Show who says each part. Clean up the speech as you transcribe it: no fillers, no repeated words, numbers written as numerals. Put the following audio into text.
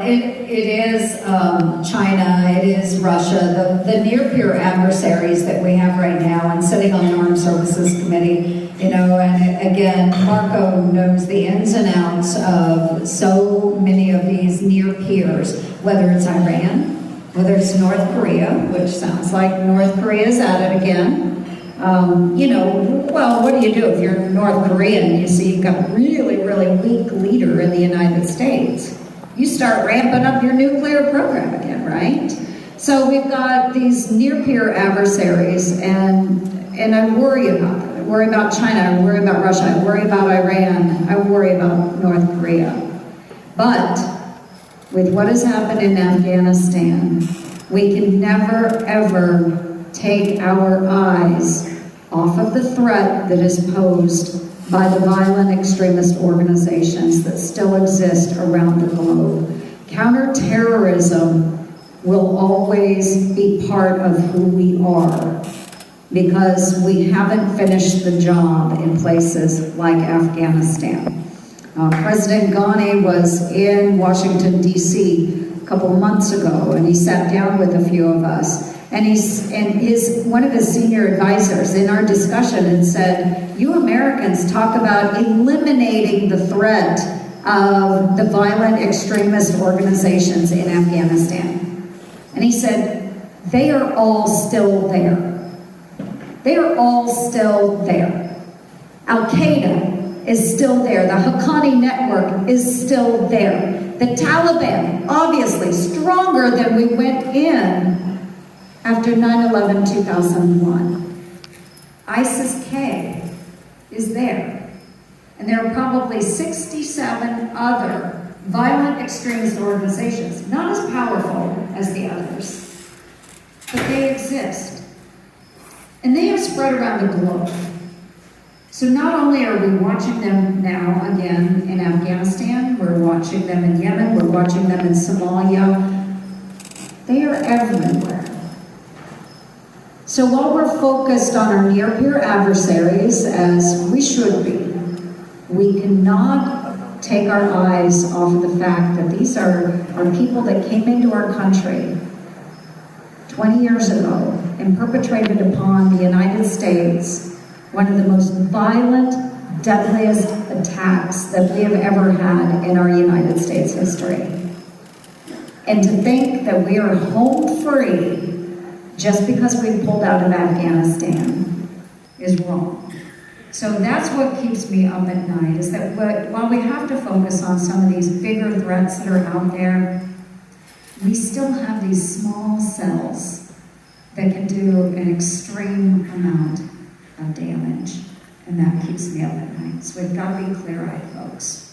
Speaker 1: It is China, it is Russia, the near-peer adversaries that we have right now, and sitting on the Armed Services Committee, you know, and again, Marco knows the ins and outs of so many of these near peers, whether it's Iran, whether it's North Korea, which sounds like North Korea's at it again. You know, well, what do you do if you're North Korean? You see you've got a really, really weak leader in the United States. You start ramping up your nuclear program again, right? So we've got these near-peer adversaries, and I worry about them. I worry about China, I worry about Russia, I worry about Iran, I worry about North Korea. But with what has happened in Afghanistan, we can never, ever take our eyes off of the threat that is posed by the violent extremist organizations that still exist around the globe. Counterterrorism will always be part of who we are because we haven't finished the job in places like Afghanistan. President Ghani was in Washington, D.C. a couple months ago, and he sat down with a few of us. And one of his senior advisors in our discussion had said, you Americans talk about eliminating the threat of the violent extremist organizations in Afghanistan. And he said, they are all still there. They are all still there. Al-Qaeda is still there. The Haqqani network is still there. The Taliban, obviously stronger than we went in after 9/11/2001. ISIS-K is there. And there are probably 67 other violent extremist organizations, not as powerful as the others, but they exist. And they have spread around the globe. So not only are we watching them now again in Afghanistan, we're watching them in Yemen, we're watching them in Somalia, they are everywhere. So while we're focused on our near-peer adversaries, as we should be, we cannot take our eyes off of the fact that these are people that came into our country 20 years ago and perpetrated upon the United States one of the most violent, deadliest attacks that we have ever had in our United States history. And to think that we are home free just because we pulled out of Afghanistan is wrong. So that's what keeps me up at night, is that while we have to focus on some of these bigger threats that are out there, we still have these small cells that can do an extreme amount of damage, and that keeps me up at night. So we've got to be clear-eyed, folks.